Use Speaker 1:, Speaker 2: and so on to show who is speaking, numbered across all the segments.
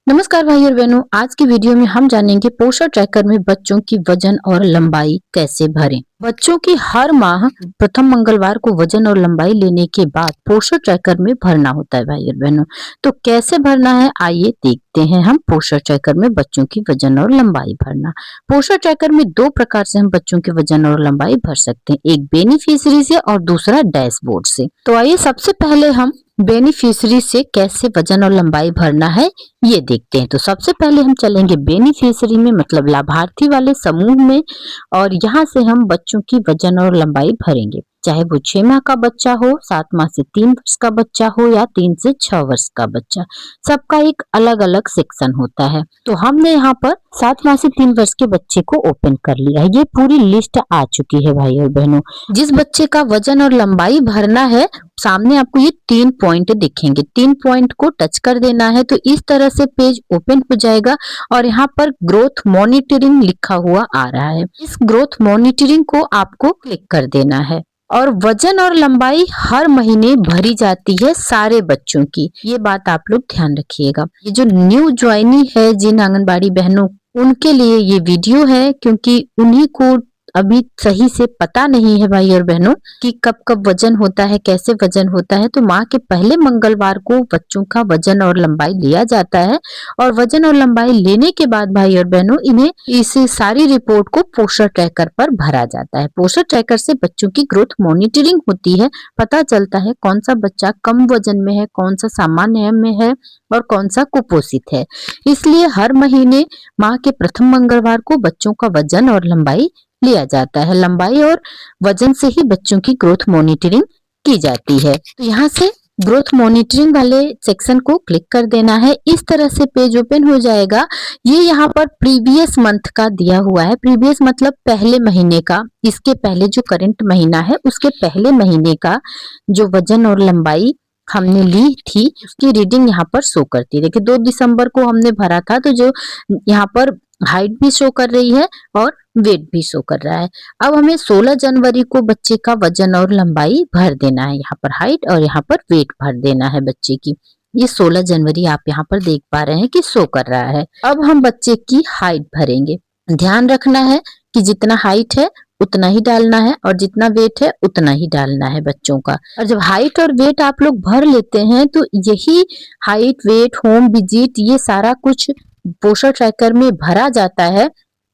Speaker 1: नमस्कार भाई और बहनों, आज की वीडियो में हम जानेंगे पोषण ट्रैकर में बच्चों की वजन और लंबाई कैसे भरें। बच्चों की हर माह प्रथम मंगलवार को वजन और लंबाई लेने के बाद पोषण ट्रैकर में भरना होता है भाई और बहनों। तो कैसे भरना है, आइए देखते हैं हम पोषण ट्रैकर में बच्चों की वजन और लंबाई भरना। पोषण ट्रैकर में दो प्रकार से हम बच्चों की वजन और लंबाई भर सकते हैं, एक बेनिफिशियरी से और दूसरा डैशबोर्ड से। तो आइए सबसे पहले हम बेनिफिशियरी से कैसे वजन और लंबाई भरना है ये देखते हैं। तो सबसे पहले हम चलेंगे बेनिफिशियरी में, मतलब लाभार्थी वाले समूह में, और यहाँ से हम बच्चों की वजन और लंबाई भरेंगे, चाहे वो 6 माह का बच्चा हो, 7 माह से 3 वर्ष का बच्चा हो या 3 से 6 वर्ष का बच्चा। सबका एक अलग अलग सेक्शन होता है। तो हमने यहाँ पर 7 माह से 3 वर्ष के बच्चे को ओपन कर लिया है। ये पूरी लिस्ट आ चुकी है भाई और बहनों। जिस बच्चे का वजन और लंबाई भरना है, सामने आपको ये 3 पॉइंट दिखेंगे, 3 पॉइंट को टच कर देना है तो इस तरह से पेज ओपन हो जाएगा और यहाँ पर ग्रोथ मॉनिटरिंग लिखा हुआ आ रहा है। इस ग्रोथ मॉनिटरिंग को आपको क्लिक कर देना है और वजन और लंबाई हर महीने भरी जाती है सारे बच्चों की। ये बात आप लोग ध्यान रखिएगा। ये जो न्यू ज्वाइनी है, जिन आंगनबाड़ी बहनों, उनके लिए ये वीडियो है, क्योंकि उन्हीं को अभी सही से पता नहीं है भाई और बहनों कि कब कब वजन होता है, कैसे वजन होता है। तो माह के पहले मंगलवार को बच्चों का वजन और लंबाई लिया जाता है और वजन और लंबाई लेने के बाद भाई और बहनों इन्हें इस सारी रिपोर्ट को पोषण ट्रैकर पर भरा जाता है। पोषण ट्रैकर से बच्चों की ग्रोथ मॉनिटरिंग होती है, पता चलता है कौन सा बच्चा कम वजन में है, कौन सा सामान्य में है और कौन सा कुपोषित है। इसलिए हर महीने माह के प्रथम मंगलवार को बच्चों का वजन और लंबाई लिया जाता है। लंबाई और वजन से ही बच्चों की ग्रोथ मॉनिटरिंग की जाती है। तो यहाँ से ग्रोथ मॉनिटरिंग वाले सेक्शन को क्लिक कर देना है। इस तरह से पेज ओपन हो जाएगा। ये यहाँ पर प्रीवियस मंथ का दिया हुआ है। प्रीवियस मतलब पहले महीने का, इसके पहले जो करंट महीना है उसके पहले महीने का जो वजन और लंबाई हमने ली थी उसकी रीडिंग यहाँ पर शो करती है। देखिए 2 दिसंबर को हमने भरा था, तो जो यहाँ पर हाइट भी शो कर रही है और वेट भी शो कर रहा है। अब हमें 16 जनवरी को बच्चे का वजन और लंबाई भर देना है। यहाँ पर हाइट और यहाँ पर वेट भर देना है बच्चे की। ये 16 जनवरी आप यहाँ पर देख पा रहे हैं कि शो कर रहा है। अब हम बच्चे की हाइट भरेंगे। ध्यान रखना है कि जितना हाइट है उतना ही डालना है और जितना वेट है उतना ही डालना है बच्चों का। और जब हाइट और वेट आप लोग भर लेते हैं तो यही हाइट, वेट, होम विजिट, ये सारा कुछ पोषण ट्रैकर में भरा जाता है।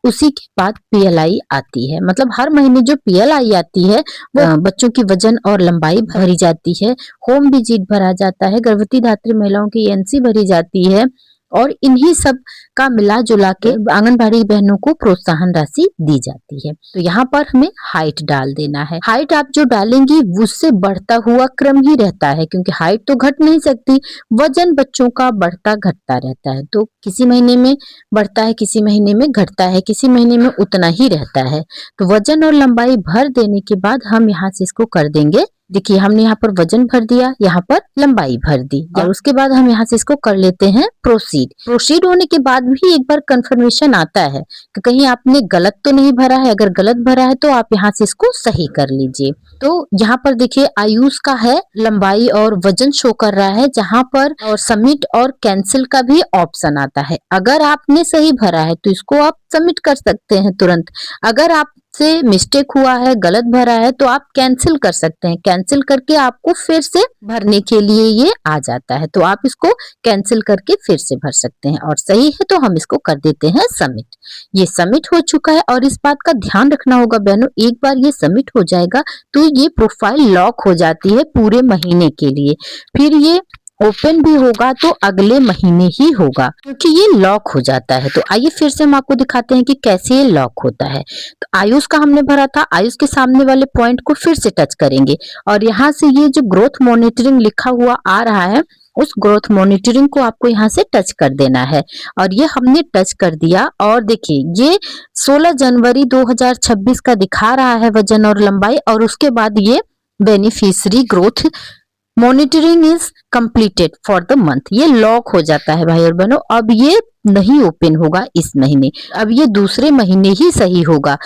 Speaker 1: उसी के बाद पीएलआई आती है, मतलब हर महीने जो पीएलआई आती है वो बच्चों की वजन और लंबाई भरी जाती है। होम विजिट भरा जाता है, गर्भवती धात्री महिलाओं की एनसी भरी जाती है और इन्हीं सब का मिला जुला के आंगनबाड़ी बहनों को प्रोत्साहन राशि दी जाती है। तो यहाँ पर हमें हाइट डाल देना है। हाइट आप जो डालेंगी उससे बढ़ता हुआ क्रम ही रहता है, क्योंकि हाइट तो घट नहीं सकती, वजन बच्चों का बढ़ता घटता रहता है। तो किसी महीने में बढ़ता है, किसी महीने में घटता है, किसी महीने में उतना ही रहता है। तो वजन और लंबाई भर देने के बाद हम यहाँ से इसको कर देंगे। देखिए हमने यहाँ पर वजन भर दिया, यहाँ पर लंबाई भर दी और उसके बाद हम यहाँ से इसको कर लेते हैं प्रोसीड। प्रोसीड होने के बाद भी एक बार कंफर्मेशन आता है कि कहीं आपने गलत तो नहीं भरा है। अगर गलत भरा है तो आप यहाँ से इसको सही कर लीजिए। तो यहाँ पर देखिए आयुष का है, लंबाई और वजन शो कर रहा है जहाँ पर, और सबमिट और कैंसिल का भी ऑप्शन आता है। अगर आपने सही भरा है तो इसको आप सबमिट कर सकते हैं तुरंत। अगर आप से मिस्टेक हुआ है, गलत भरा है, तो आप कैंसिल कर सकते हैं। कैंसिल करके आपको फिर से भरने के लिए ये आ जाता है, तो आप इसको कैंसिल करके फिर से भर सकते हैं। और सही है तो हम इसको कर देते हैं सबमिट। ये सबमिट हो चुका है और इस बात का ध्यान रखना होगा बहनों, एक बार ये सबमिट हो जाएगा तो ये प्रोफाइल लॉक हो जाती है पूरे महीने के लिए। फिर ये ओपन भी होगा तो अगले महीने ही होगा, क्योंकि ये लॉक हो जाता है। तो आइए फिर से हम आपको दिखाते हैं कि कैसे ये लॉक होता है। तो आयुष का हमने भरा था, आयुष के सामने वाले पॉइंट को फिर से टच करेंगे और यहाँ से ये जो ग्रोथ मॉनिटरिंग लिखा हुआ आ रहा है उस ग्रोथ मॉनिटरिंग को आपको यहाँ से टच कर देना है। और ये हमने टच कर दिया और देखिए ये 16 जनवरी 2026 का दिखा रहा है वजन और लंबाई, और उसके बाद ये beneficiary growth monitoring is completed for the month, ये लॉक हो जाता है भाई और बहनों। अब ये नहीं ओपन होगा इस महीने, अब ये दूसरे महीने ही सही होगा,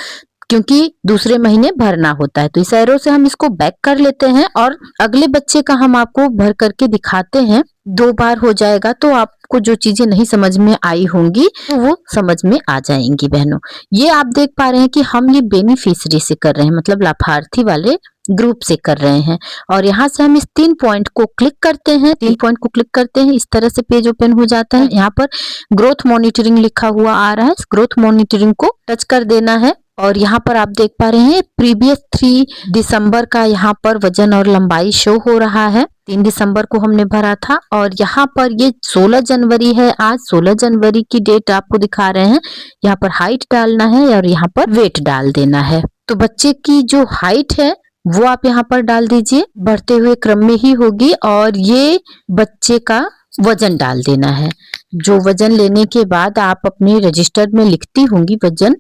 Speaker 1: क्योंकि दूसरे महीने भरना होता है। तो इस एरो से हम इसको बैक कर लेते हैं और अगले बच्चे का हम आपको भर करके दिखाते हैं। 2 बार हो जाएगा तो आप आपको जो चीजें नहीं समझ में आई होंगी तो वो समझ में आ जाएंगी बहनों। ये आप देख पा रहे हैं कि हम ये बेनिफिशियरी से कर रहे हैं, मतलब लाभार्थी वाले ग्रुप से कर रहे हैं। और यहाँ से हम इस 3 पॉइंट को क्लिक करते हैं, 3 पॉइंट को क्लिक करते हैं, इस तरह से पेज ओपन हो जाता है। यहाँ पर ग्रोथ मॉनिटरिंग लिखा हुआ आ रहा है, इस ग्रोथ मॉनिटरिंग को टच कर देना है। और यहाँ पर आप देख पा रहे हैं प्रीवियस 3 दिसंबर का यहाँ पर वजन और लंबाई शो हो रहा है। 3 दिसंबर को हमने भरा था और यहाँ पर ये 16 जनवरी है, आज 16 जनवरी की डेट आपको दिखा रहे हैं। यहाँ पर हाइट डालना है और यहाँ पर वेट डाल देना है। तो बच्चे की जो हाइट है वो आप यहाँ पर डाल दीजिए, बढ़ते हुए क्रम में ही होगी। और ये बच्चे का वजन डाल देना है, जो वजन लेने के बाद आप अपने रजिस्टर में लिखती होंगी वजन,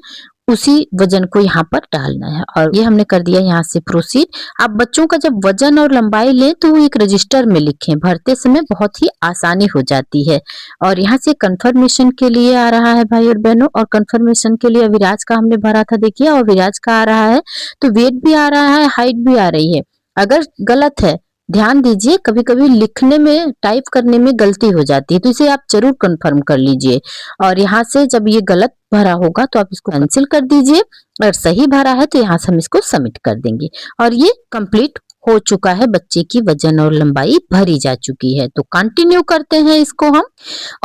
Speaker 1: उसी वजन को यहाँ पर डालना है। और ये हमने कर दिया यहाँ से प्रोसीड। आप बच्चों का जब वजन और लंबाई लें तो वो एक रजिस्टर में लिखें, भरते समय बहुत ही आसानी हो जाती है। और यहाँ से कंफर्मेशन के लिए आ रहा है भाई और बहनों, और कंफर्मेशन के लिए विराज का हमने भरा था, देखिए, और विराज का आ रहा है। तो वेट भी आ रहा है, हाइट भी आ रही है। अगर गलत है, ध्यान दीजिए, कभी कभी लिखने में, टाइप करने में गलती हो जाती है, तो इसे आप जरूर कंफर्म कर लीजिए। और यहाँ से जब ये गलत भरा होगा तो आप इसको कैंसिल कर दीजिए, और सही भरा है तो यहाँ से हम इसको सबमिट कर देंगे। और ये कंप्लीट हो चुका है, बच्चे की वजन और लंबाई भरी जा चुकी है। तो कंटिन्यू करते हैं इसको हम,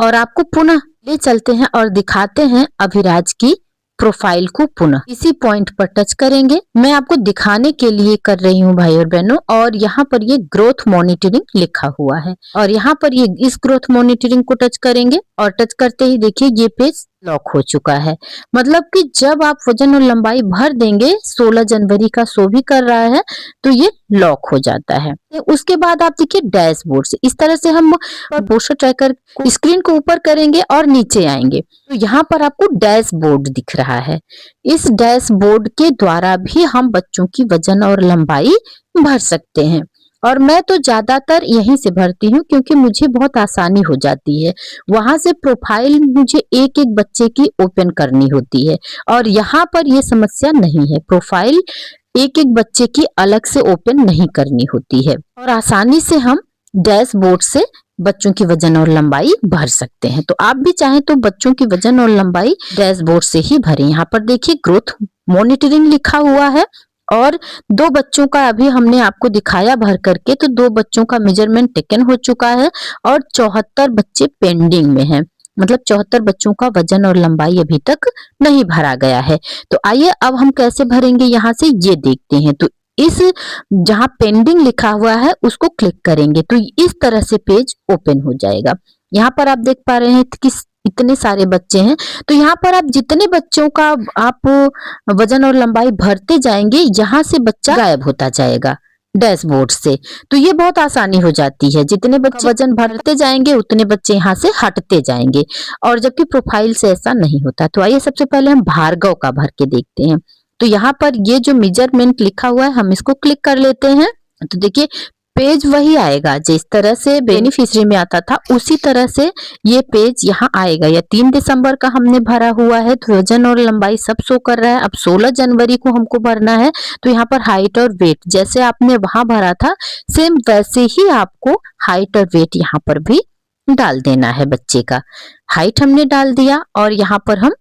Speaker 1: और आपको पुनः ले चलते हैं और दिखाते हैं अभिराज की प्रोफाइल को। पुनः इसी पॉइंट पर टच करेंगे, मैं आपको दिखाने के लिए कर रही हूँ भाई और बहनों। और यहाँ पर ये ग्रोथ मॉनिटरिंग लिखा हुआ है, और यहाँ पर ये इस ग्रोथ मॉनिटरिंग को टच करेंगे, और टच करते ही देखिए ये पेज लॉक हो चुका है। मतलब कि जब आप वजन और लंबाई भर देंगे, 16 जनवरी का शो भी कर रहा है, तो ये लॉक हो जाता है। उसके बाद आप देखिए डैशबोर्ड से इस तरह से हम पोस्टर ट्रैकर स्क्रीन को ऊपर करेंगे और नीचे आएंगे, तो यहाँ पर आपको डैशबोर्ड दिख रहा है। इस डैशबोर्ड के द्वारा भी हम बच्चों की वजन और लंबाई भर सकते हैं। और मैं तो ज्यादातर यहीं से भरती हूँ क्योंकि मुझे बहुत आसानी हो जाती है। वहां से प्रोफाइल मुझे एक एक बच्चे की ओपन करनी होती है, और यहाँ पर ये समस्या नहीं है, प्रोफाइल एक एक बच्चे की अलग से ओपन नहीं करनी होती है, और आसानी से हम डैशबोर्ड से बच्चों की वजन और लंबाई भर सकते हैं। तो आप भी चाहें तो बच्चों की वजन और लंबाई डैशबोर्ड से ही भरें। यहाँ पर देखिए ग्रोथ मॉनिटरिंग लिखा हुआ है, और 2 बच्चों का अभी हमने आपको दिखाया भर करके, तो 2 बच्चों का मेजरमेंट टेकन हो चुका है, और 74 बच्चे पेंडिंग में हैं। मतलब 74 बच्चों का वजन और लंबाई अभी तक नहीं भरा गया है। तो आइए अब हम कैसे भरेंगे यहाँ से ये देखते हैं। तो इस जहाँ पेंडिंग लिखा हुआ है उसको क्लिक करेंगे तो इस तरह से पेज ओपन हो जाएगा। यहाँ पर आप देख पा रहे हैं कि इतने सारे बच्चे हैं, तो यहाँ पर आप जितने बच्चों का आप वजन और लंबाई भरते जाएंगे, यहाँ से बच्चा गायब होता जाएगा डैशबोर्ड से। तो ये बहुत आसानी हो जाती है, जितने बच्चे वजन भरते जाएंगे उतने बच्चे यहाँ से हटते जाएंगे, और जबकि प्रोफाइल से ऐसा नहीं होता। तो आइए सबसे पहले हम भार्गव का भर के देखते हैं। तो यहाँ पर ये जो मेजरमेंट लिखा हुआ है हम इसको क्लिक कर लेते हैं। तो देखिए पेज वही आएगा जिस तरह से बेनिफिशियरी में आता था, उसी तरह से ये पेज यहाँ आएगा। या 3 दिसंबर का हमने भरा हुआ है तो वजन और लंबाई सब शो कर रहा है। अब 16 जनवरी को हमको भरना है, तो यहाँ पर हाइट और वेट जैसे आपने वहां भरा था सेम वैसे ही आपको हाइट और वेट यहाँ पर भी डाल देना है। बच्चे का हाइट हमने डाल दिया और यहाँ पर हम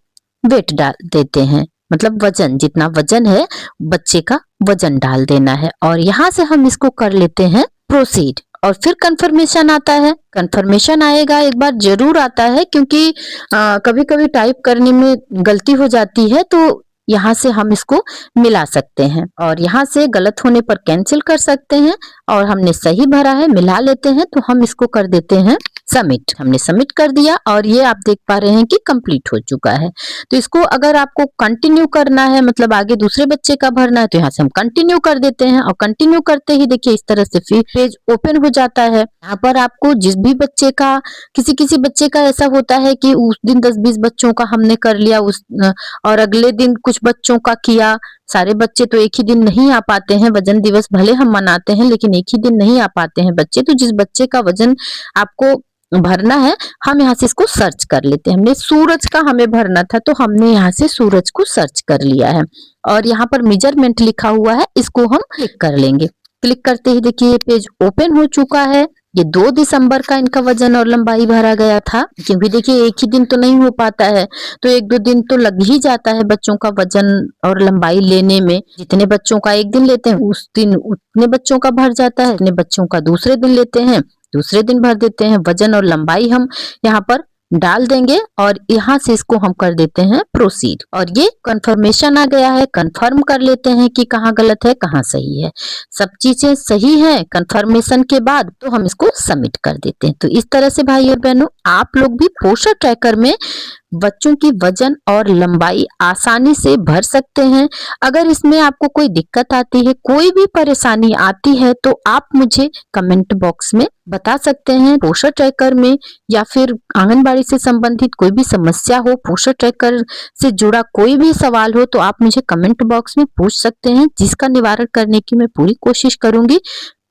Speaker 1: वेट डाल देते हैं, मतलब वजन, जितना वजन है बच्चे का वजन डाल देना है। और यहाँ से हम इसको कर लेते हैं प्रोसीड, और फिर कंफर्मेशन आता है। कंफर्मेशन आएगा, एक बार जरूर आता है, क्योंकि कभी कभी टाइप करने में गलती हो जाती है, तो यहाँ से हम इसको मिला सकते हैं, और यहाँ से गलत होने पर कैंसिल कर सकते हैं। और हमने सही भरा है, मिला लेते हैं, तो हम इसको कर देते हैं सबमिट। हमने सबमिट कर दिया और ये आप देख पा रहे हैं कि कंप्लीट हो चुका है। तो इसको अगर आपको कंटिन्यू करना है, मतलब आगे दूसरे बच्चे का भरना है, तो यहाँ से हम कंटिन्यू कर देते हैं, और कंटिन्यू करते ही देखिए इस तरह से फिर पेज ओपन हो जाता है। यहाँ पर आपको जिस भी बच्चे का, किसी बच्चे का ऐसा होता है कि उस दिन 10-20 बच्चों का हमने कर लिया और अगले दिन कुछ बच्चों का किया। सारे बच्चे तो एक ही दिन नहीं आ पाते हैं, वजन दिवस भले हम मनाते हैं लेकिन एक ही दिन नहीं आ पाते हैं बच्चे। तो जिस बच्चे का वजन आपको भरना है, हम यहाँ से इसको सर्च कर लेते हैं। हमने सूरज का हमें भरना था, तो हमने यहाँ से सूरज को सर्च कर लिया है, और यहाँ पर मेजरमेंट लिखा हुआ है, इसको हम क्लिक कर लेंगे। क्लिक करते ही देखिए ये पेज ओपन हो चुका है। ये 2 दिसंबर का इनका वजन और लंबाई भरा गया था, क्योंकि देखिए एक ही दिन तो नहीं हो पाता है, तो 1-2 दिन तो लग ही जाता है बच्चों का वजन और लंबाई लेने में। जितने बच्चों का एक दिन लेते हैं उस दिन उतने बच्चों का भर जाता है, जितने बच्चों का दूसरे दिन लेते हैं दूसरे दिन भर देते हैं। वजन और लंबाई हम यहाँ पर डाल देंगे और यहाँ से इसको हम कर देते हैं प्रोसीड। और ये कंफर्मेशन आ गया है, कंफर्म कर लेते हैं कि कहाँ गलत है कहाँ सही है। सब चीजें सही है कंफर्मेशन के बाद तो हम इसको सबमिट कर देते हैं। तो इस तरह से भाई और बहनों आप लोग भी पोषण ट्रैकर में बच्चों की वजन और लंबाई आसानी से भर सकते हैं। अगर इसमें आपको कोई दिक्कत आती है, कोई भी परेशानी आती है, तो आप मुझे कमेंट बॉक्स में बता सकते हैं। पोषण ट्रैकर में या फिर आंगनबाड़ी से संबंधित कोई भी समस्या हो, पोषण ट्रैकर से जुड़ा कोई भी सवाल हो, तो आप मुझे कमेंट बॉक्स में पूछ सकते हैं, जिसका निवारण करने की मैं पूरी कोशिश करूंगी।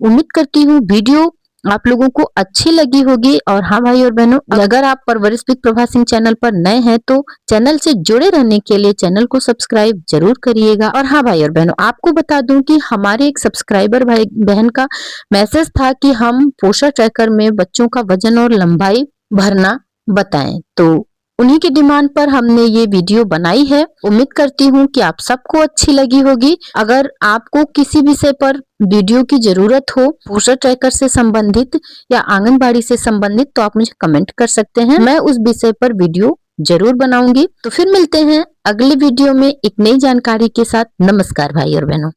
Speaker 1: उम्मीद करती हूँ वीडियो आप लोगों को अच्छी लगी होगी। और हाँ भाई और बहनों, अगर आप परवरिश विद प्रभा सिंह चैनल पर नए हैं तो चैनल से जुड़े रहने के लिए चैनल को सब्सक्राइब जरूर करिएगा। और हाँ भाई और बहनों, आपको बता दूं कि हमारे एक सब्सक्राइबर भाई बहन का मैसेज था कि हम पोषण ट्रैकर में बच्चों का वजन और लंबाई भरना बताएं, तो उन्हीं की डिमांड पर हमने ये वीडियो बनाई है। उम्मीद करती हूँ कि आप सबको अच्छी लगी होगी। अगर आपको किसी विषय पर वीडियो की जरूरत हो, पोषण ट्रैकर से संबंधित या आंगनबाड़ी से संबंधित, तो आप मुझे कमेंट कर सकते हैं, मैं उस विषय पर वीडियो जरूर बनाऊंगी। तो फिर मिलते हैं अगले वीडियो में एक नई जानकारी के साथ। नमस्कार भाई और बहनों।